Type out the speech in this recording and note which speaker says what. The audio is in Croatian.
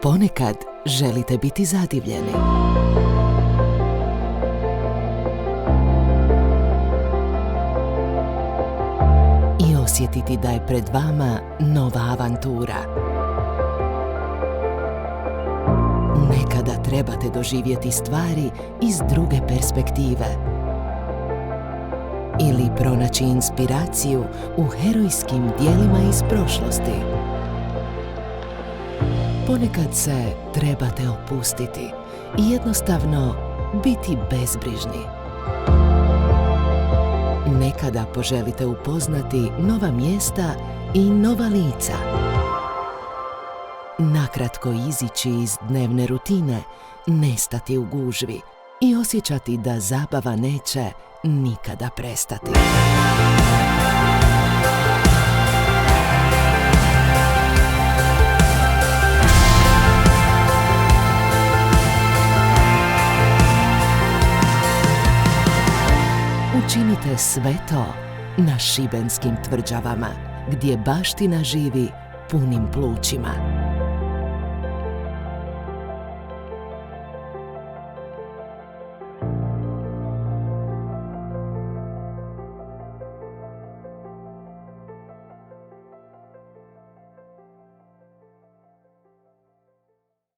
Speaker 1: Ponekad želite biti zadivljeni. I osjetiti da je pred vama nova avantura. Nekada trebate doživjeti stvari iz druge perspektive. Ili pronaći inspiraciju u herojskim dijelima iz prošlosti. Ponekad se trebate opustiti i jednostavno biti bezbrižni. Nekada poželite upoznati nova mjesta i nova lica. Nakratko izići iz dnevne rutine, nestati u gužvi i osjećati da zabava neće nikada prestati. Učinite sve to na šibenskim tvrđavama, gdje baština živi punim plućima.